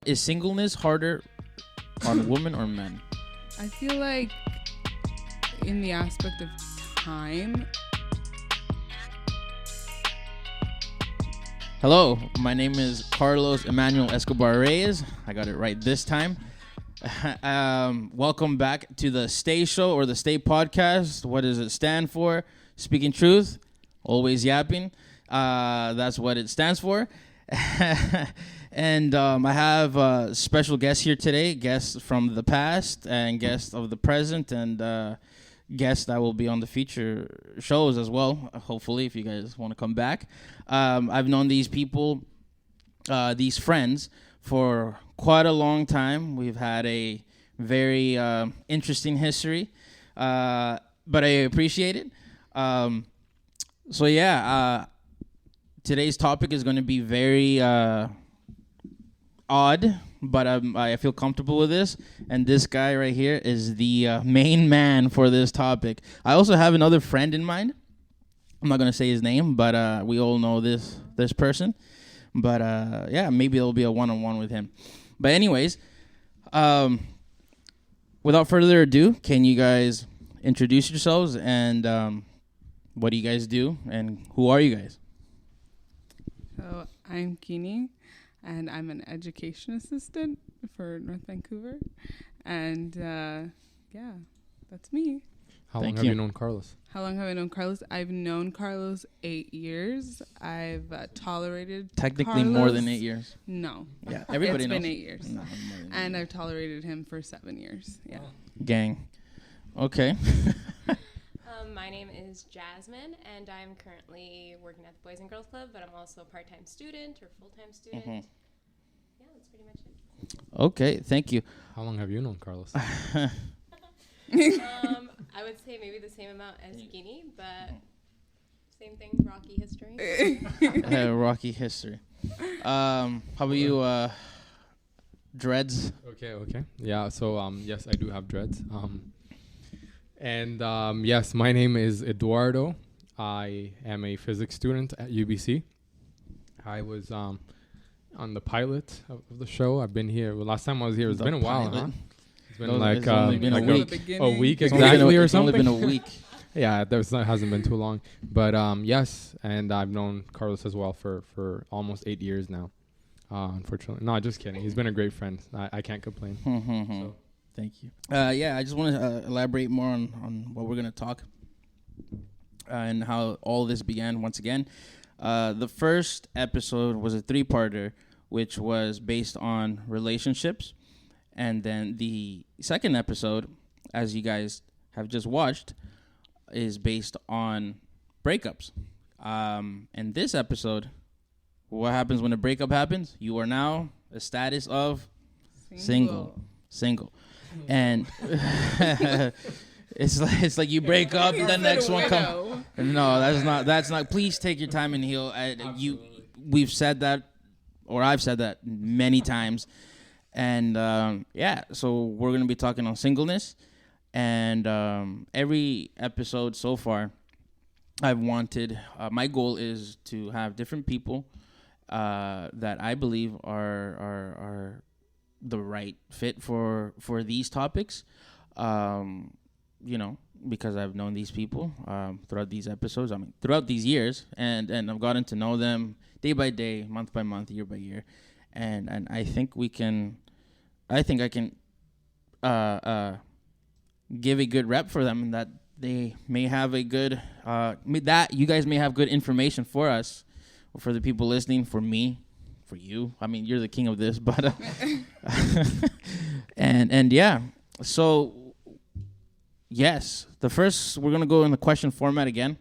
Is singleness harder on women or men? I feel like in the aspect of time. Hello, my name is Carlos Emmanuel Escobar Reyes. I got it right this time. Welcome back to the Stay Show or the Stay Podcast. What does it stand for? Speaking truth, always yapping. That's what it stands for. And I have a special guest here today, guests from the past and guests of the present, and guests that will be on the future shows as well, hopefully, if you guys want to come back. I've known these people, these friends, for quite a long time. We've had a very interesting history, but I appreciate it. Today's topic is going to be very odd, but I feel comfortable with this. And this guy right here is the main man for this topic. I also have another friend in mind. I'm not going to say his name, but we all know this person. But maybe there'll be a one-on-one with him. But anyways, without further ado, can you guys introduce yourselves and what do you guys do and who are you guys? So I'm Kini, and I'm an education assistant for North Vancouver. And that's me. How long have you known Carlos? How long have I known Carlos? I've known Carlos 8 years. I've tolerated Technically Carlos. more than 8 years. No. Yeah, everybody knows. It's been 8 years. No, and I've tolerated him for 7 years. Yeah. Gang. Okay. My name is Jasmine, and I'm currently working at the Boys and Girls Club, but I'm also a part-time student or full-time student. Mm-hmm. Yeah, that's pretty much it. Okay, thank you. How long have you known Carlos? I would say maybe the same amount as Guinea, but same thing, rocky history. Rocky history. How about you, Dreads? Okay. Yeah, so yes, I do have dreads. Yes, my name is Eduardo. I am a physics student at UBC. I was on the pilot of the show. I've been here. Well, last time I was here, it's been a while, huh? It's been It's only been a week. A week It's exactly or It's only something. been a week. Yeah, that hasn't been too long. But yes, and I've known Carlos as well for almost 8 years now. Unfortunately, no, just kidding. He's been a great friend. I can't complain. So. Thank you. I just want to elaborate more on what we're going to talk and how all this began once again. The first episode was a 3-parter, which was based on relationships. And then the second episode, as you guys have just watched, is based on breakups. And this episode, what happens when a breakup happens? You are now a status of single. And it's like you break up, and the next one comes. No, that's not. Please take your time and heal. We've said that, or I've said that many times, and so we're gonna be talking on singleness, and every episode so far, I've wanted. My goal is to have different people that I believe are the right fit for these topics, because I've known these people throughout these episodes. I mean, throughout these years, and I've gotten to know them day by day, month by month, year by year, and I think I can give a good rep for them, and that they may have a good that you guys may have good information for us, or for the people listening, for me. For you, I mean, you're the king of this, but so yes, we're gonna go in the question format again.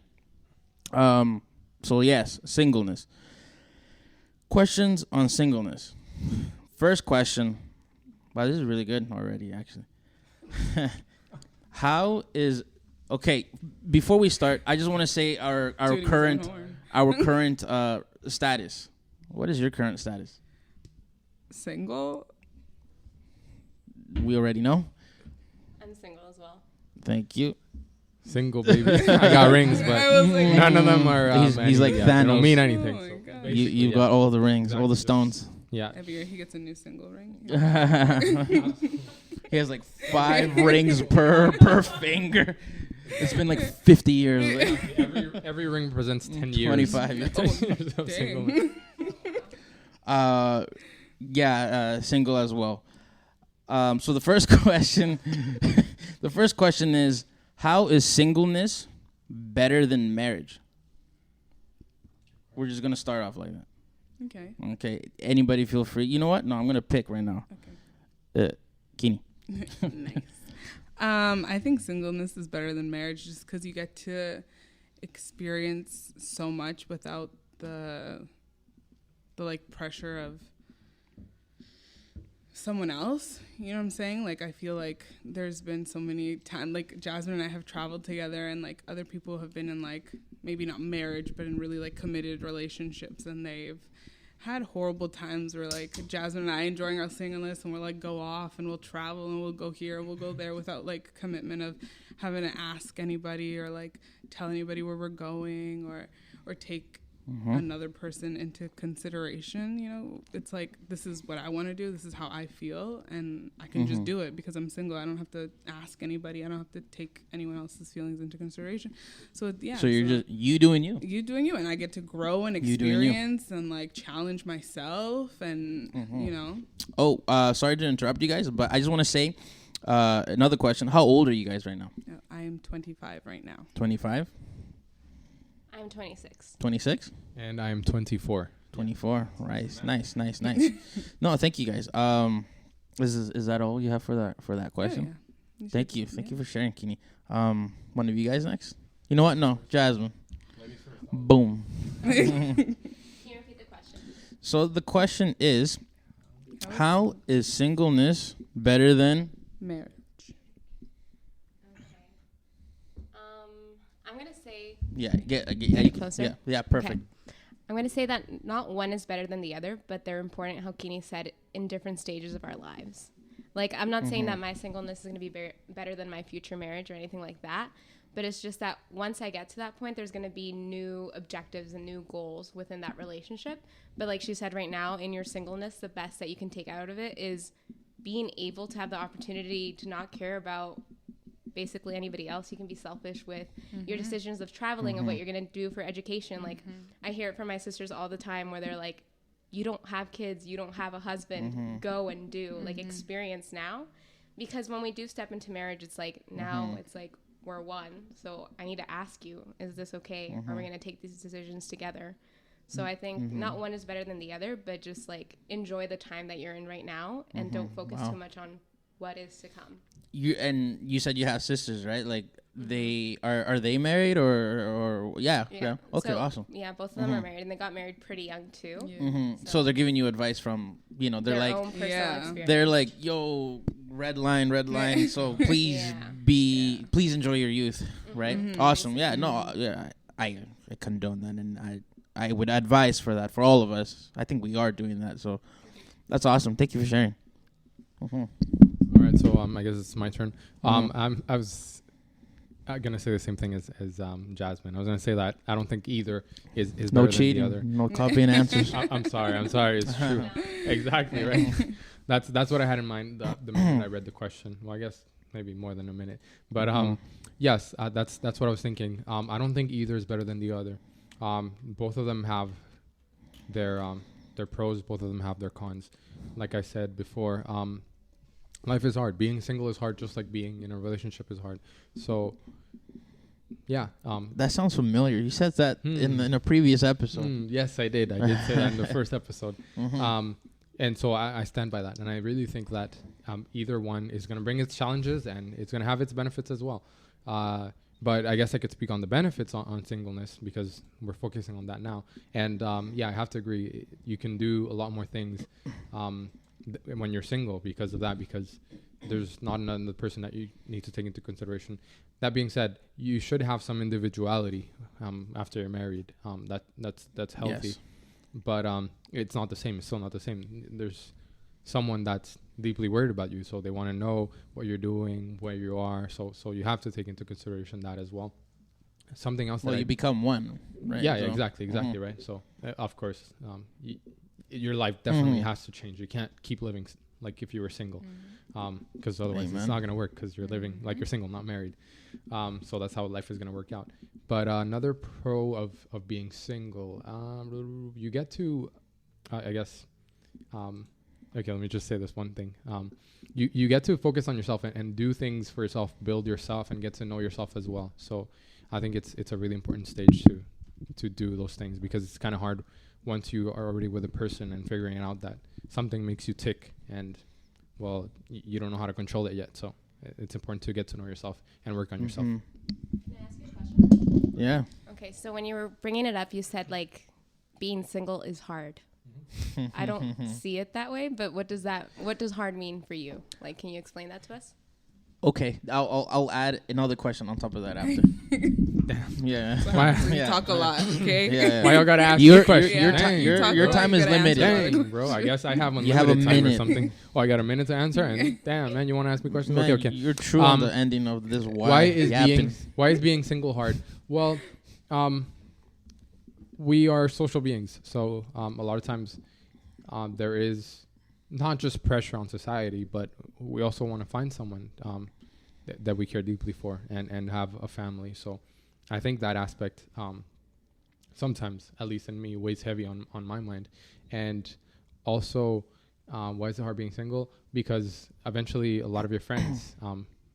So yes, singleness. Questions on singleness. First question. Wow, this is really good already, actually. Before we start, I just want to say our current status. What is your current status? Single. We already know. I'm single as well. Thank you. Single, baby. I got rings, but none of them are. He's like Thanos. They don't mean anything. Oh so You've got all the rings, all the stones. Yeah. Every year he gets a new single ring. He has like 5 rings per finger. It's been like 50 years. Every ring represents 10 years. 25 years. 10 years of singleness. Single as well. So the first question is, how is singleness better than marriage? We're just gonna start off like that. Okay. Okay. Anybody feel free? You know what? No, I'm gonna pick right now. Okay. Kini. Nice. I think singleness is better than marriage just because you get to experience so much without the like pressure of someone else. You know what I'm saying? Like, I feel like there's been so many times, like Jasmine and I have traveled together, and like other people have been in like maybe not marriage but in really like committed relationships, and they've had horrible times where like Jasmine and I enjoying our singleness, and we'll like go off and we'll travel and we'll go here and we'll go there without like commitment of having to ask anybody or like tell anybody where we're going or take another person into consideration. You know, it's like, this is what I want to do, this is how I feel, and I can just do it because I'm single. I don't have to ask anybody, I don't have to take anyone else's feelings into consideration. So so you're just you doing you and I get to grow and experience and like challenge myself and you know. Sorry to interrupt you guys, but I just want to say another question. How old are you guys right now? I am 25 right now. 25. I'm 26. 26? And I'm 24. 24. Right. Nice. No, thank you guys. Is that all you have for that question? Yeah. Thank you for sharing, Kini. One of you guys next? You know what? No, Jasmine. Boom. Can you repeat the question? So the question is, how is singleness better than marriage? I'm going to say... Get closer? Yeah, perfect. Okay. I'm going to say that not one is better than the other, but they're important, how Kini said, in different stages of our lives. Like, I'm not saying that my singleness is going to be better than my future marriage or anything like that, but it's just that once I get to that point, there's going to be new objectives and new goals within that relationship. But like she said, right now, in your singleness, the best that you can take out of it is being able to have the opportunity to not care about basically anybody else. You can be selfish with your decisions of traveling, of what you're going to do for education. Like, I hear it from my sisters all the time where they're like, you don't have kids, you don't have a husband, go and do, like, experience now. Because when we do step into marriage, it's like, now it's like, we're one. So I need to ask you, is this okay? Are we going to take these decisions together? So I think not one is better than the other, but just like enjoy the time that you're in right now and don't focus too much on what is to come. You said you have sisters, right? Like, they are they married or yeah. Okay, so, awesome. Yeah, both of them are married, and they got married pretty young too. So they're giving you advice from, you know, they're their like own personal experience. They're like, yo, red line. So please please enjoy your youth, right? Awesome. Yeah, no, yeah, I condone that, and I would advise for that for all of us. I think we are doing that, so that's awesome. Thank you for sharing. All right, so I guess it's my turn. I was gonna say the same thing as Jasmine. I was gonna say that I don't think either is no better cheating, than the other. no copying answers. I'm sorry. It's true. Exactly right. That's what I had in mind the minute I read the question. Well, I guess maybe more than a minute, but yes, that's what I was thinking. I don't think either is better than the other. Both of them have their pros. Both of them have their cons. Like I said before, life is hard. Being single is hard, just like being in a relationship is hard. So, yeah. That sounds familiar. You said that in a previous episode. Yes, I did. I did say that in the first episode. And so I stand by that. And I really think that either one is going to bring its challenges and it's going to have its benefits as well. But I guess I could speak on the benefits on singleness because we're focusing on that now. And I have to agree. You can do a lot more things when you're single because of that, because there's not another person that you need to take into consideration. That being said, you should have some individuality after you're married. That's healthy. Yes. But it's not the same. It's still not the same. There's someone that's deeply worried about you, so they want to know what you're doing, where you are. So you have to take into consideration that as well. Something else. Well, you become one, right? Yeah, so exactly, right. So of course, your life definitely has to change. You can't keep living like if you were single, because otherwise it's not gonna work, because you're living like you're single, not married. So that's how life is gonna work out. But another pro of being single, you get to, I guess, okay, let me just say this one thing. You get to focus on yourself and do things for yourself, build yourself, and get to know yourself as well. So I think it's a really important stage to do those things, because it's kind of hard once you are already with a person and figuring out that something makes you tick, and well, you don't know how to control it yet. So it's important to get to know yourself and work on yourself. Can I ask you a question? Yeah. Okay, so when you were bringing it up, you said like being single is hard. I don't see it that way, but what does hard mean for you? Like, can you explain that to us? Okay, I'll add another question on top of that after. Damn. Yeah. You talk a lot, okay? Yeah. Why y'all gotta ask me a question? Your time is limited. Dang, bro. I guess I have You have a unlimited time or minute. something. Oh, I got a minute to answer? And damn, man, you want to ask me questions? Man, Okay. You're true on the ending of this. Why is being single hard? Well, we are social beings, so a lot of times there is not just pressure on society, but we also want to find someone that we care deeply for and have a family. So I think that aspect sometimes, at least in me, weighs heavy on my mind. And also, why is it hard being single? Because eventually a lot of your friends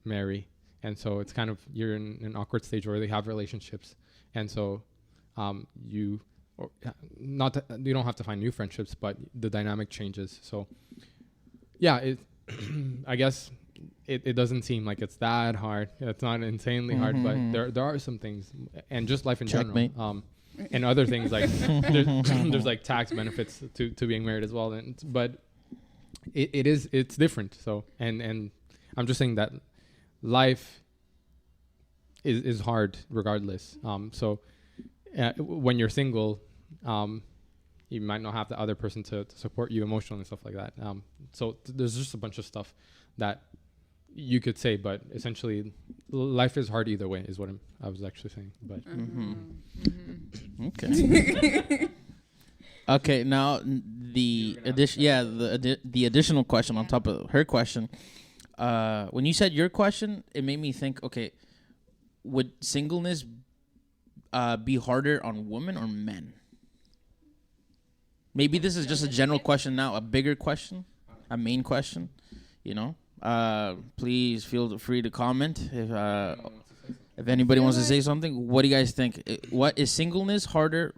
marry, and so it's kind of, you're in an awkward stage where they have relationships, and so you don't have to find new friendships, but the dynamic changes. So yeah, I guess it doesn't seem like it's that hard. It's not insanely hard, but there are some things, and just life in Checkmate. general, and other things like there's like tax benefits to being married as well. But it's different. So and I'm just saying that life is hard regardless. So when you're single, you might not have the other person to support you emotionally and stuff like that. So there's just a bunch of stuff that you could say, but essentially life is hard either way is what I was actually saying. But okay. Okay, now the additional question on top of her question. When you said your question, it made me think, okay, would singleness be harder on women or men? Maybe this is just a general question now, a bigger question, a main question, you know? Please feel free to comment if anybody wants to say something. What do you guys think? What is singleness harder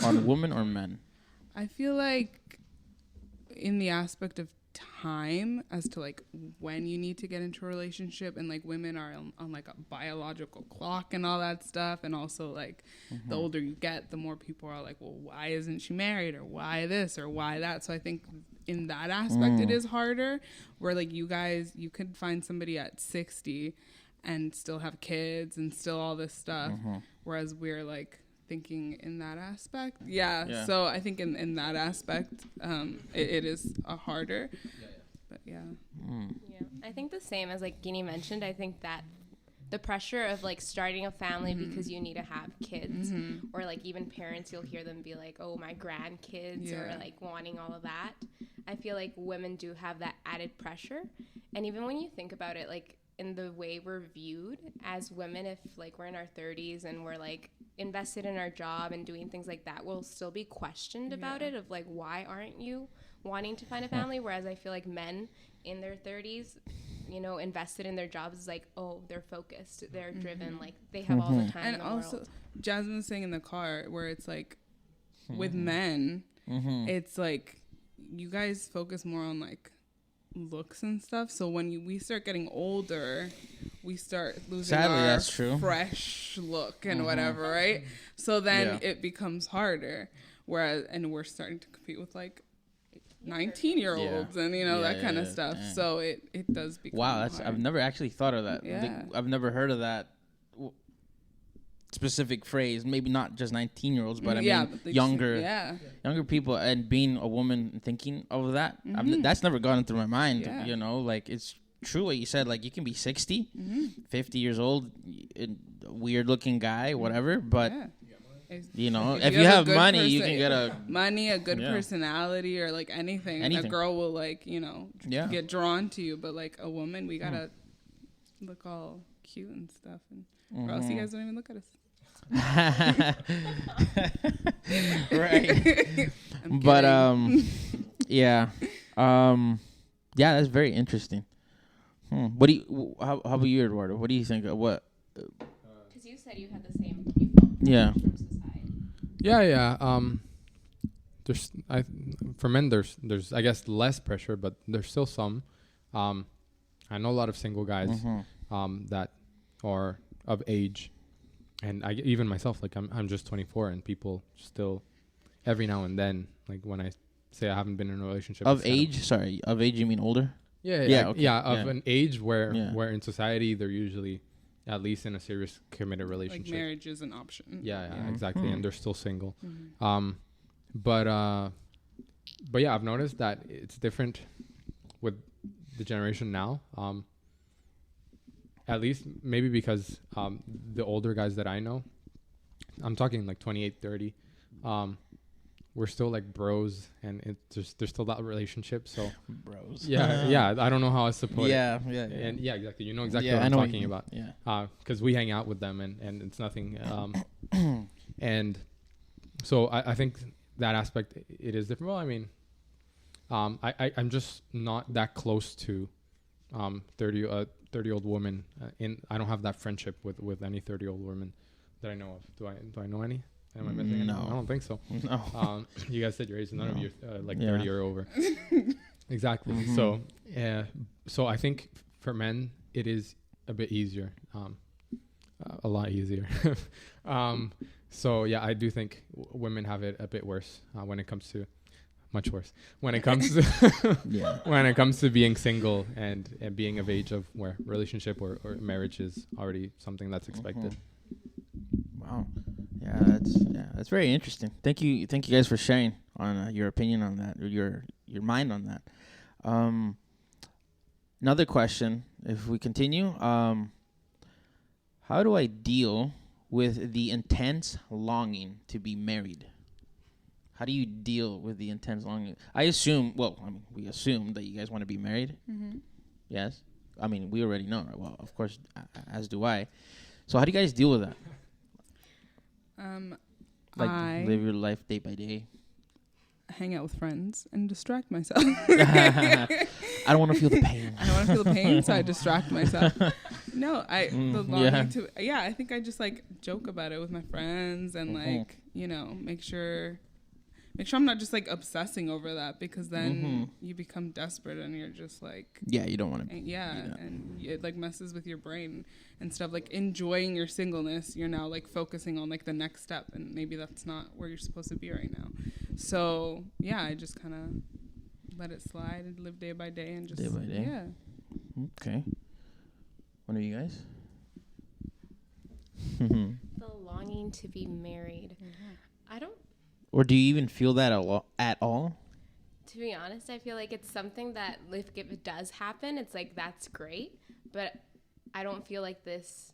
on women or men? I feel like in the aspect of time as to like when you need to get into a relationship, and like women are on like a biological clock and all that stuff, and also like the older you get, the more people are like, well, why isn't she married, or why this or why that? So I think in that aspect it is harder, where like you could find somebody at 60 and still have kids and still all this stuff, whereas we're like thinking in that aspect. Yeah. So I think in that aspect, it is harder. But yeah. I think the same as like Guinea mentioned. I think that the pressure of like starting a family because you need to have kids, or like even parents, you'll hear them be like, oh, my grandkids, or like wanting all of that. I feel like women do have that added pressure. And even when you think about it, like in the way we're viewed as women, if like we're in our 30s and we're like invested in our job and doing things like that, we'll still be questioned about it, of like, why aren't you wanting to find a family? Whereas I feel like men in their 30s, you know, invested in their jobs, is like, oh, they're focused, they're driven, like they have all the time and in the also world. Jasmine was saying in the car where it's like with men, it's like you guys focus more on like looks and stuff, so when we start getting older, we start losing our fresh look and whatever, right? So then it becomes harder, whereas and we're starting to compete with like 19-year-olds and you know that kind of stuff. So it does become hard. I've never actually thought of that. I've never heard of that specific phrase. Maybe not just 19-year-olds, but I mean younger people, and being a woman and thinking of that. That's never gone through my mind. You know, like it's true what you said. Like you can be 60, 50 years old, weird looking guy, whatever, but You know, if you have money, you can get a money, a good personality, or like anything. A girl will like, you know, get drawn to you. But like a woman, we gotta look all cute and stuff, and or else you guys don't even look at us. Right. But yeah, that's very interesting. What do you? How about you, Eduardo? What do you think? What? Because you said you had the same. You felt Yeah. from society. Yeah. There's for men there's I guess less pressure, but there's still some. I know a lot of single guys that are of age, and even myself, like I'm just 24, and people still every now and then, like when I say I haven't been in a relationship Of age? Sorry, of age you mean older? An age where in society they're usually at least in a serious committed relationship. Like marriage is an option. Yeah, exactly, and they're still single. But yeah, I've noticed that it's different with the generation now. At least maybe because the older guys that I know, I'm talking like 28, 30, we're still like bros, and there's still that relationship. So bros. Yeah. I don't know how else to put it. Yeah. And yeah, exactly. You know exactly what I'm talking about. Yeah. Because we hang out with them, and it's nothing. And so I think that aspect, it is different. Well, I mean, I'm just not that close to 30-year-old woman. I don't have that friendship with any 30-year-old woman that I know of. Do I know any? Am I missing any? No. I don't think so. No. You guys said your age, so none of you like 30 30 or over. Exactly. So I think for men it is a bit easier, a lot easier. So yeah, I do think women have it a bit worse when it comes to, much worse when it comes to when it comes to being single and being of age of where relationship or marriage is already something that's expected. Wow. Yeah, that's very interesting. Thank you guys for sharing on your opinion on that, or your mind on that. Another question, if we continue, how do I deal with the intense longing to be married? How do you deal with the intense longing? We assume that you guys want to be married. Yes. I mean, we already know. Right? Well, of course, as do I. So how do you guys deal with that? Live your life day by day. Hang out with friends and distract myself. I don't want to feel the pain. I don't want to feel the pain, so I distract myself. No, the longing to. Yeah, I think I just like joke about it with my friends and like, you know, make sure I'm not just like obsessing over that, because then you become desperate and you're just like, you don't want to. And it like messes with your brain and stuff. Like enjoying your singleness, you're now like focusing on like the next step, and maybe that's not where you're supposed to be right now. So yeah, I just kind of let it slide and live day by day and just day by day. Yeah. Okay. One of you guys? The longing to be married. I don't. Or do you even feel that at all? To be honest, I feel like it's something that if it does happen, it's like, that's great. But I don't feel like this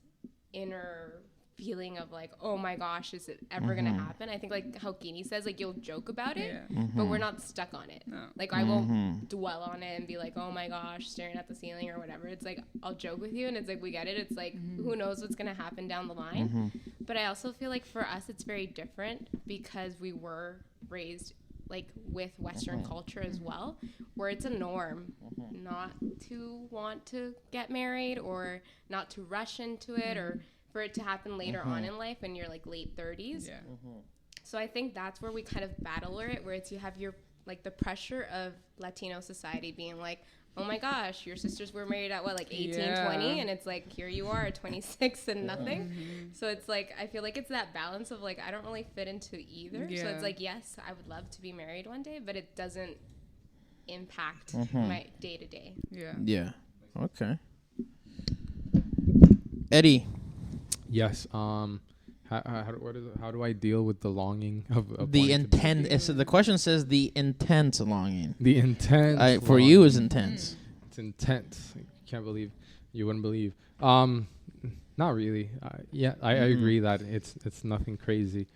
inner feeling of like, oh my gosh, is it ever going to happen? I think like how Kini says, like you'll joke about it, but we're not stuck on it. No. Like I won't dwell on it and be like, oh my gosh, staring at the ceiling or whatever. It's like, I'll joke with you and it's like, we get it. It's like, who knows what's going to happen down the line. But I also feel like for us, it's very different because we were raised like with Western culture as well, where it's a norm not to want to get married or not to rush into it or for it to happen later on in life in your like late 30s. So I think that's where we kind of battle it, where it's you have your like the pressure of Latino society being like, oh my gosh, your sisters were married at what, like 18, 20, and it's like here you are at 26 and nothing. So it's like I feel like it's that balance of like I don't really fit into either. So it's like, yes, I would love to be married one day, but it doesn't impact my day to day. Yeah. Okay. Eddie. Yes. How do I deal with the longing of the intent? So the question says the intense longing. The intense for you is intense. It's intense. I can't believe you wouldn't believe. Not really. I agree that it's nothing crazy.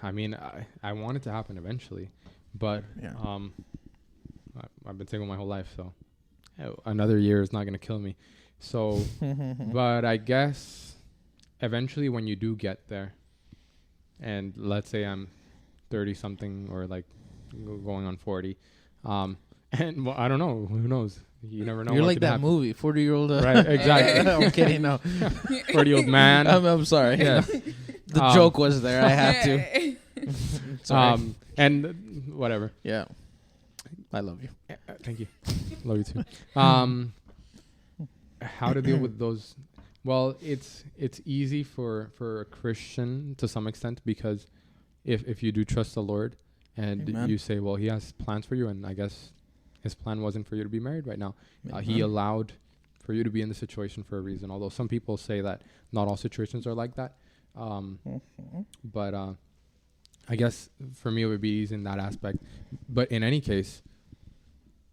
I mean, I want it to happen eventually, but Yeah. I've been single my whole life, so another year is not gonna kill me. So, but I guess eventually when you do get there, and let's say I'm 30 something or like going on 40, and well, I don't know, who knows? You never know. You're what like could that happen. movie, 40-year-old. Right, exactly. I'm kidding. No, 40-year-old man. I'm sorry. Yeah. The joke was there. I had to. Sorry. And whatever. Yeah. I love you. Thank you. Love you too. How to deal with those? Well, it's easy for a Christian to some extent, because if you do trust the Lord and Amen. you say, well, He has plans for you, and I guess His plan wasn't for you to be married right now. He Amen. allowed for you to be in the situation for a reason. Although some people say that not all situations are like that. But I guess for me it would be easy in that aspect. But in any case,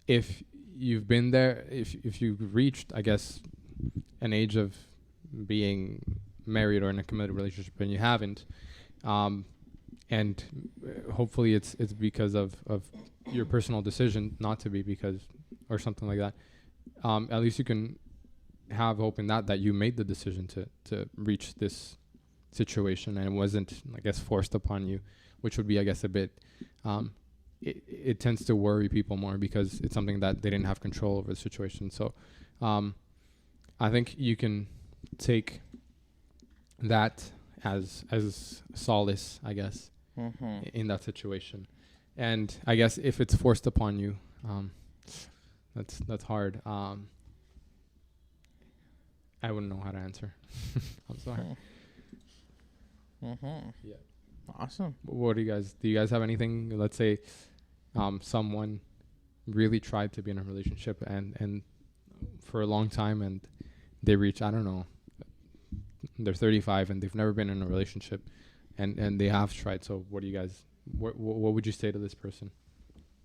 if you've been there, if you've reached, I guess, an age of being married or in a committed relationship and you haven't, and hopefully it's because of your personal decision not to be, because or something like that, at least you can have hope in that you made the decision to reach this situation and it wasn't, I guess, forced upon you, which would be, I guess, a bit it tends to worry people more because it's something that they didn't have control over the situation. So I think you can take that as solace, I guess, in that situation. And I guess if it's forced upon you, that's hard. I wouldn't know how to answer. I'm sorry. Yeah. Awesome. What do you guys have anything? Let's say someone really tried to be in a relationship and for a long time, and they reach, I don't know, they're 35 and they've never been in a relationship, and they have tried. So what do you guys, what would you say to this person?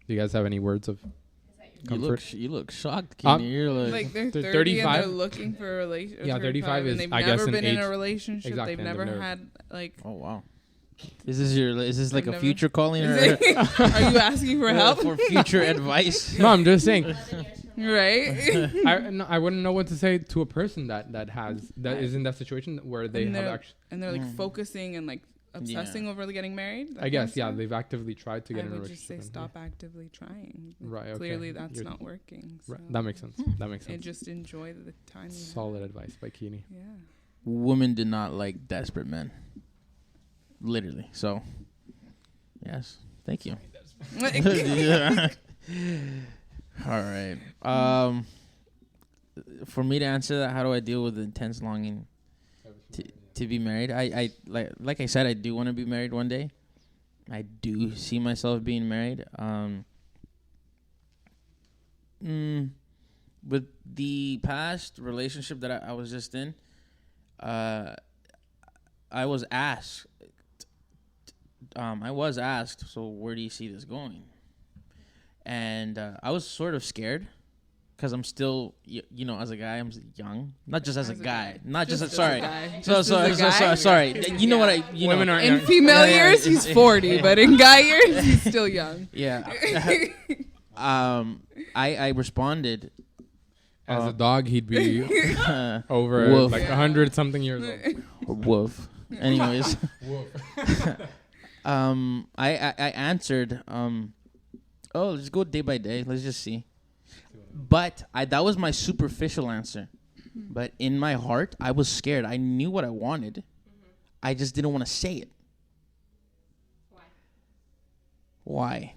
Do you guys have any words of comfort? You look shocked, Keeney. You're like they're 30 35? and they're looking for a relationship. Yeah, 35 is, and they've I never guess, been an in a age. relationship. Exactly, They've and never they've had like. Oh wow. Is this like a never- future calling or Are you asking for help? for future advice? No, I'm just saying. Right. I wouldn't know what to say to a person that is in that situation where they And have they're- actually. And they're like focusing and like obsessing over getting married. that I guess, kind of yeah, stuff. they've actively tried to get I in a would just say relationship. stop actively trying. Like, Right, okay. Clearly, that's You're- not working. So. Right, that makes sense. That makes And sense. just enjoy the time. You Solid advice by Keeney. have. Yeah. Women do not like desperate men. Literally. So, yes. Thank you. Yeah. All right. For me to answer that, how do I deal with the intense longing to be married? I like I said, I do want to be married one day. I do see myself being married. With the past relationship that I was just in, I was asked. So where do you see this going? And I was sort of scared because I'm still, you know, as a guy, I'm young. Not just as a guy. Not just as a sorry. guy. So Just as a guy? sorry. You know what I? You Women know. are In female years, he's 40, but in guy years, he's still young. Yeah. I responded. As a dog, he'd be over Woof. like 100 something years old. Woof. Anyways, Woof. I answered. Oh, let's go day by day. Let's just see. But that was my superficial answer. But in my heart, I was scared. I knew what I wanted. I just didn't want to say it. Why?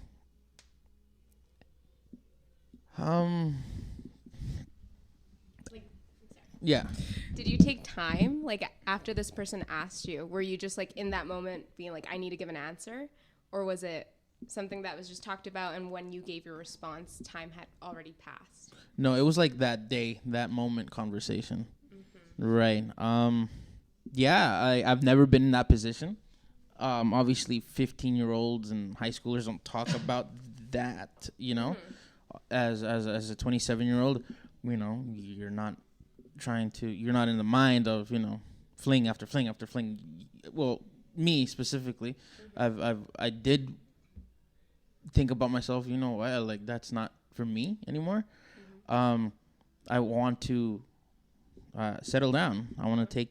Yeah. Did you take time, like after this person asked you? Were you just like in that moment being like, I need to give an answer? Or was it something that was just talked about and when you gave your response, time had already passed? No, it was like that day, that moment conversation. Right. Yeah, I've never been in that position. Obviously 15-year-olds and high schoolers don't talk about that, you know. As a 27-year-old, you know, you're not in the mind of, you know, fling after fling after fling. Well, me specifically, I did think about myself. You know what? Like that's not for me anymore. I want to settle down. I want to take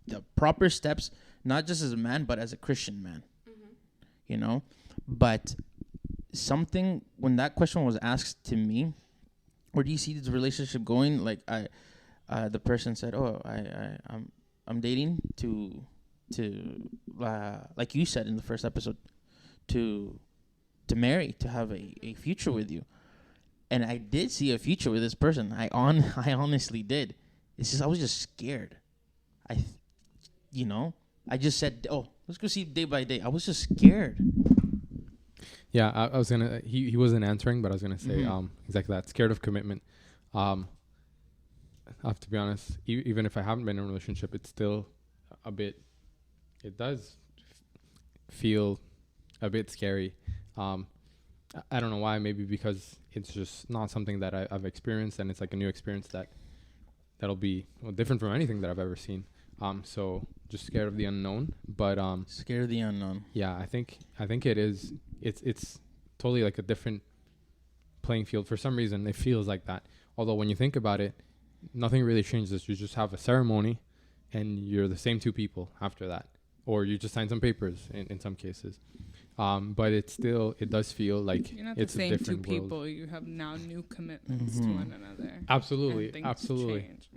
the proper steps, not just as a man, but as a Christian man. You know, but something when that question was asked to me, where do you see this relationship going? Like the person said, "Oh, I'm dating to like you said in the first episode, to marry, to have a future with you." And I did see a future with this person. I honestly did. It's just I was just scared. I just said, "Oh, let's go see day by day." I was just scared. Yeah, I was gonna. He wasn't answering, but I was gonna say exactly that. Scared of commitment. I have to be honest. Even if I haven't been in a relationship, it's still a bit. It does feel a bit scary. I don't know why. Maybe because it's just not something that I've experienced, and it's like a new experience that'll be different from anything that I've ever seen. So just scared of the unknown. But Scared of the unknown. yeah, I think it is. It's totally like a different playing field. For some reason, it feels like that. Although when you think about it, nothing really changes. You just have a ceremony, and you're the same two people after that, or you just sign some papers in some cases. But it does feel like You're not it's the a same two different world. people. You have now new commitments to one another. Absolutely, And things absolutely. change.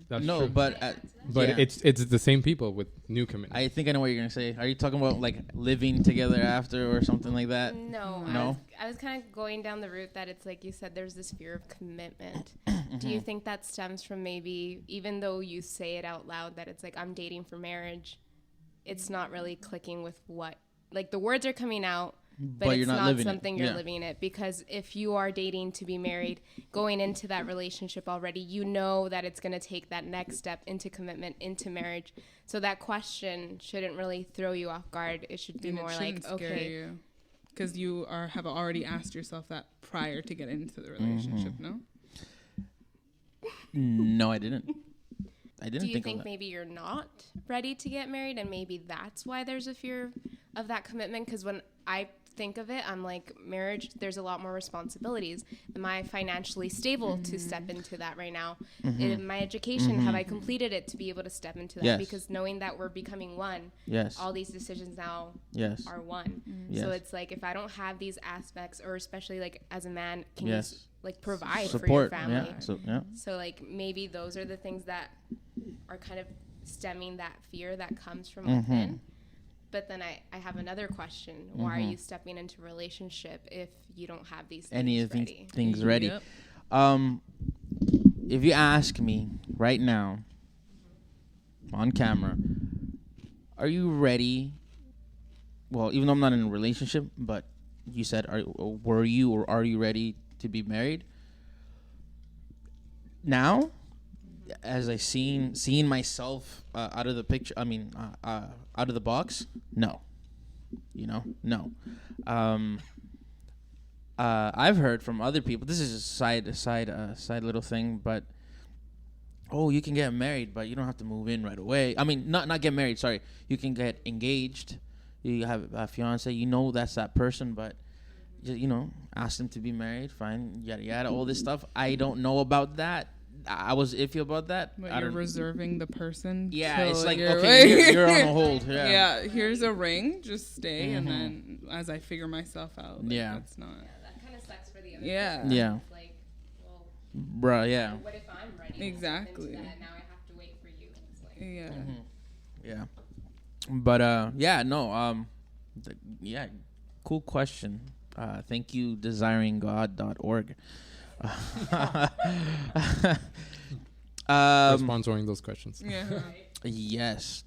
That's No, true. but yeah. it's the same people with new commitments. I think I know what you're gonna say. Are you talking about like living together after or something like that? No, No? I was kind of going down the route that it's like you said, there's this fear of commitment. Do you think that stems from maybe, even though you say it out loud, that it's like, I'm dating for marriage, it's not really clicking with what, like the words are coming out, but you're it's not not living it. something you're Yeah. living it. Because if you are dating to be married, going into that relationship already, you know that it's going to take that next step into commitment, into marriage. So that question shouldn't really throw you off guard. It should be And more it like, shouldn't scare okay, you, because you have already asked yourself that prior to get into the relationship. No. No, I didn't. I didn't do you think think of that. maybe you're not ready to get married, and maybe that's why there's a fear of that commitment? Because when I think of it, I'm like, marriage, there's a lot more responsibilities. Am I financially stable to step into that right now? In my education, have I completed it to be able to step into that? Yes. Because knowing that we're becoming one, Yes. all these decisions now Yes. are one. Yes. So it's like, if I don't have these aspects, or especially like as a man, can Yes. you like provide for your Support. family? Yeah. So yeah. So like maybe those are the things that are kind of stemming that fear that comes from within. But then I have another question. Why are you stepping into a relationship if you don't have these things Any of these ready? things ready. Yep. If you ask me right now on camera, are you ready? Well, even though I'm not in a relationship, but you said, were you or are you ready to be married? Now, as I seen myself out of the picture, out of the box, no. No. I've heard from other people. This is a side little thing, but you can get married, but you don't have to move in right away. I mean, not get married. Sorry, you can get engaged. You have a fiance. That's that person, but ask them to be married. Fine, yada yada. All this stuff. I don't know about that. I was iffy about that. But you're reserving the person. Yeah, it's like, you're okay, you're on a hold. Yeah. Yeah, here's a ring. Just stay, and then as I figure myself out, that's not. Yeah, that kind of sucks for the other Yeah. person. Yeah. It's like, well, Bruh, yeah. what if I'm ready? Exactly. To step into that? Now I have to wait for you. It's like, Yeah. Yeah. But cool question. Thank you, desiringgod.org. We're sponsoring those questions. Yeah. Yes.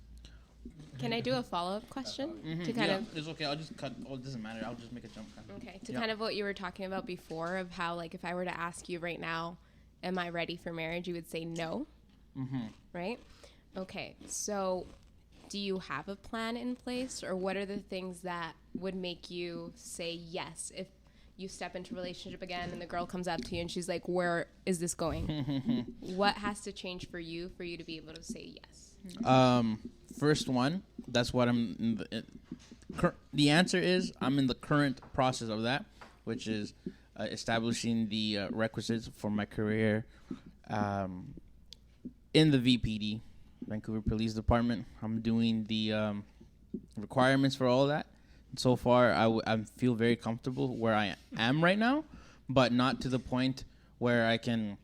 can I do a follow-up question to kind of It's okay. I'll just cut. It doesn't matter. I'll just make a jump. okay to kind of what you were talking about before of how like if I were to ask you right now, am I ready for marriage? You would say no. Right? Okay. So do you have a plan in place, or what are the things that would make you say yes? If you step into a relationship again and the girl comes up to you and she's like, where is this going? What has to change for you to be able to say yes? First one, that's what I'm the answer is I'm in the current process of that, which is establishing the requisites for my career in the VPD, Vancouver Police Department. I'm doing the requirements for all that. So far, I feel very comfortable where I am right now, but not to the point where I can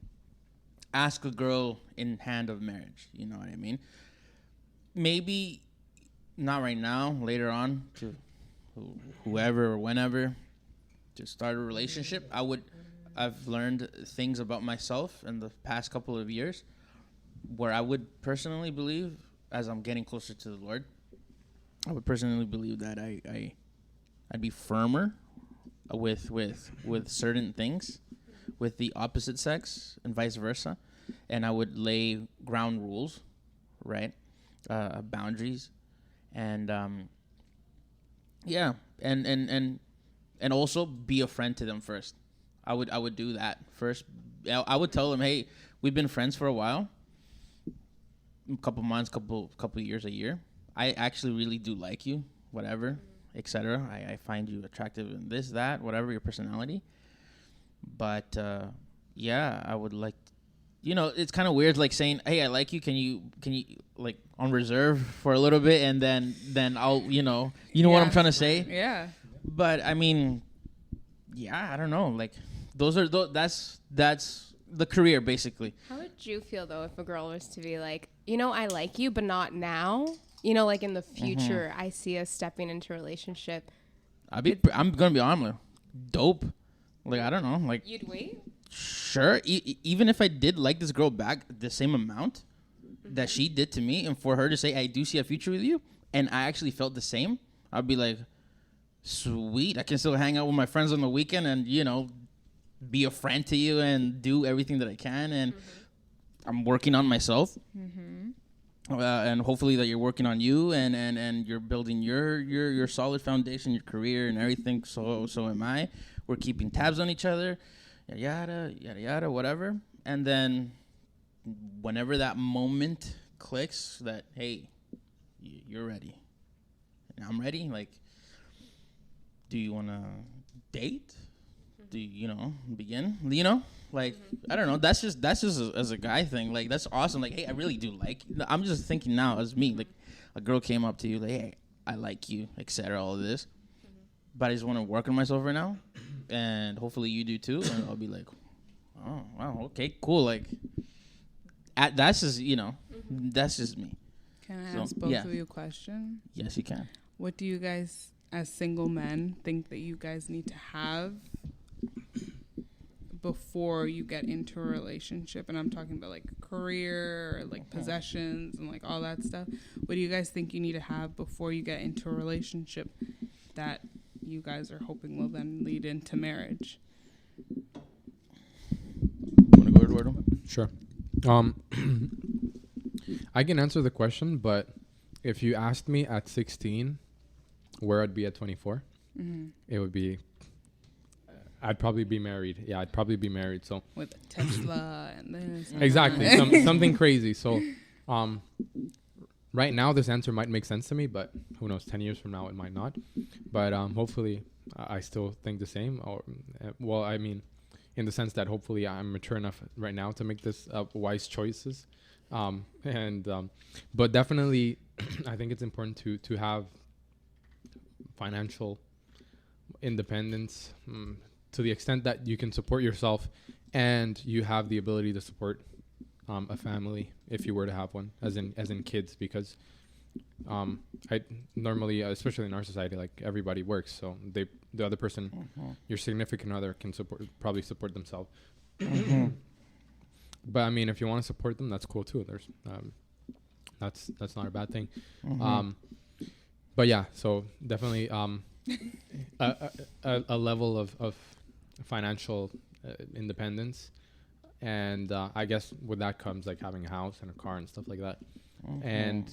ask a girl in hand of marriage. You know what I mean? Maybe not right now, later on, to whoever or whenever, to start a relationship. I've learned things about myself in the past couple of years where I would personally believe, as I'm getting closer to the Lord, I would personally believe that I'd be firmer with certain things with the opposite sex and vice versa, and I would lay ground rules, right? Boundaries, and and also be a friend to them first. I would do that first. I would tell them, hey, we've been friends for a while, a couple months, couple years, a year. I actually really do like you, whatever, etc. I find you attractive in this, that, whatever your personality. But I would like, it's kind of weird, like saying, hey, I like you. Can you like on reserve for a little bit, and then I'll, what I'm trying to say. Yeah. But I mean, I don't know. Like that's the career basically. How would you feel though if a girl was to be like, I like you, but not now? Like in the future, I see us stepping into a relationship. I'm gonna be honest, dope. Like I don't know, like you'd wait. Sure, even if I did like this girl back the same amount that she did to me, and for her to say I do see a future with you, and I actually felt the same, I'd be like, sweet. I can still hang out with my friends on the weekend, and be a friend to you, and do everything that I can, and I'm working on myself. And hopefully that you're working on you, and you're building your solid foundation, your career, and everything. So am I. We're keeping tabs on each other, yada yada yada, whatever. And then whenever that moment clicks, that hey, you're ready, and I'm ready. Like, do you want to date? Do you begin? Like, I don't know. That's just as a guy thing. Like, that's awesome. Like, hey, I really do like. I'm just thinking now as me. Like, a girl came up to you, like, hey, I like you, etc. All of this, but I just want to work on myself right now, and hopefully you do too. And I'll be like, oh wow, okay, cool. Like, that's just that's just me. Can I ask both of you a question? Yes, you can. What do you guys, as single men, think that you guys need to have before you get into a relationship? And I'm talking about like career, like possessions, and like all that stuff. What do you guys think you need to have before you get into a relationship that you guys are hoping will then lead into marriage? Want to go, Eduardo? Sure. I can answer the question, but if you asked me at 16 where I'd be at 24, it would be I'd probably be married. Yeah, I'd probably be married. So with a Tesla and this. Exactly. Something crazy. So right now this answer might make sense to me, but who knows, 10 years from now it might not. But hopefully I still think the same, or well, I mean, in the sense that hopefully I'm mature enough right now to make this wise choices. But definitely I think it's important to have financial independence, to the extent that you can support yourself and you have the ability to support a family if you were to have one, as in kids, because I normally, especially in our society, like everybody works, so the other person, your significant other, can probably support themselves. But I mean, if you want to support them, that's cool too. There's that's not a bad thing. But yeah, so definitely a level of financial independence, and I guess with that comes like having a house and a car and stuff like that. And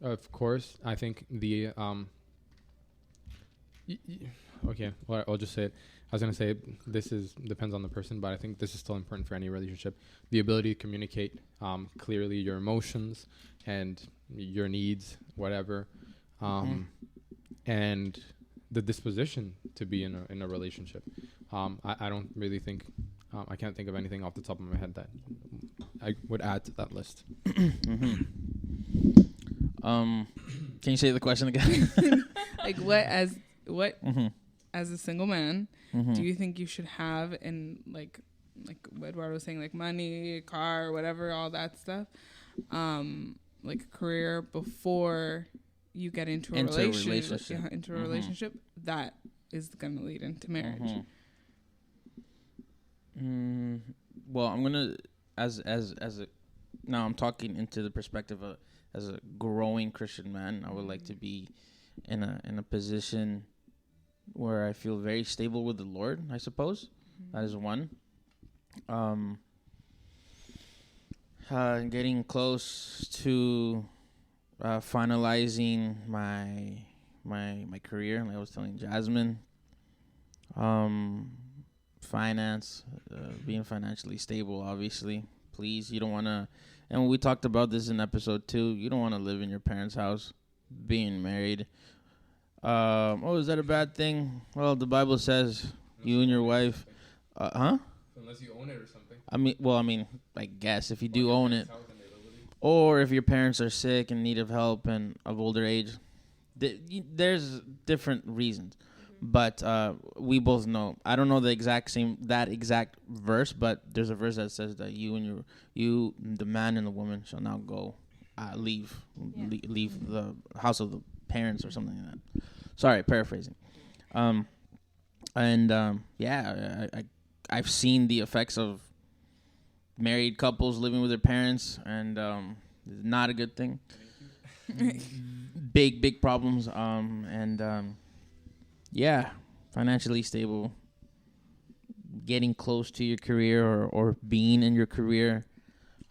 of course, I think the Okay, well, I'll just say it. I was gonna say depends on the person, but I think this is still important for any relationship. The ability to communicate clearly your emotions and your needs, whatever, and the disposition to be in a relationship. I don't really think I can't think of anything off the top of my head that I would add to that list. Can you say the question again? Like as a single man, do you think you should have in like what Eduardo was saying, like money, car, whatever, all that stuff, like career before you get into a relationship? Yeah, into a relationship that is gonna lead into marriage. Well, I'm gonna as a now I'm talking into the perspective of as a growing Christian man. I would like to be in a position where I feel very stable with the Lord, I suppose. That is one. Getting close to finalizing my career, like I was telling Jasmine. Finance, being financially stable, obviously. Please, you don't want to, and we talked about this in episode 2, you don't want to live in your parents' house, being married. Is that a bad thing? Well, the Bible says you and your wife, Unless you own it or something. I guess if you do own it, or if your parents are sick and need of help and of older age, there's different reasons. But we both know. I don't know that exact verse, but there's a verse that says that you, the man and the woman, shall now go, leave the house of the parents or something like that. Sorry, paraphrasing. I've seen the effects of married couples living with their parents, and not a good thing. Big problems. Financially stable, getting close to your career or being in your career.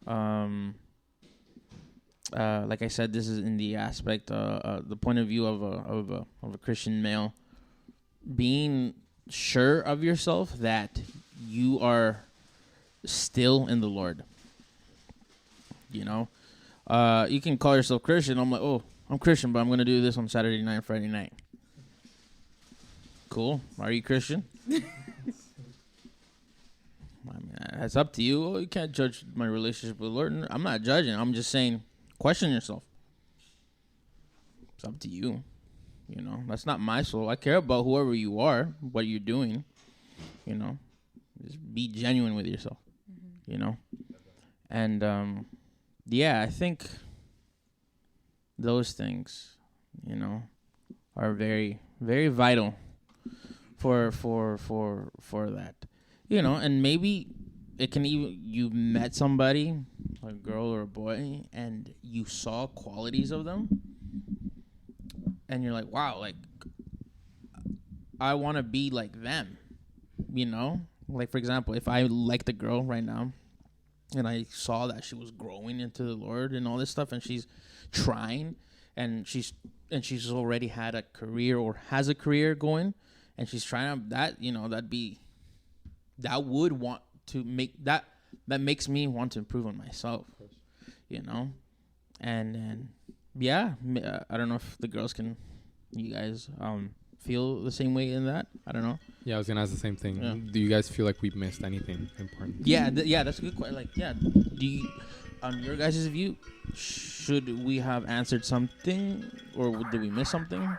Like I said, this is in the aspect, the point of view of a Christian male, being sure of yourself that you are still in the Lord. You know, you can call yourself Christian. I'm like, oh, I'm Christian, but I'm going to do this on Saturday night, Friday night. Cool. Are you Christian? It's up to you. Oh, you can't judge my relationship with the Lord. I'm not judging. I'm just saying, question yourself. It's up to you. You know, that's not my soul. I care about whoever you are, what you're doing. You know, just be genuine with yourself. You know, and I think those things, you know, are very, very vital for that. You know, and maybe it can even, you met somebody, a girl or a boy, and you saw qualities of them, and you're like, wow, like, I want to be like them, you know? Like, for example, if I liked a girl right now, and I saw that she was growing into the Lord and all this stuff, and she's trying, and she's already had a career or has a career going, and she's trying to, that, you know, that would want to make that makes me want to improve on myself, you know? And I don't know if the girls you guys feel the same way in that. I don't know. Yeah, I was gonna ask the same thing. Yeah. Do you guys feel like we've missed anything important? Yeah, that's a good question. Like, yeah, do you, on your guys' view, should we have answered something, or did we miss something?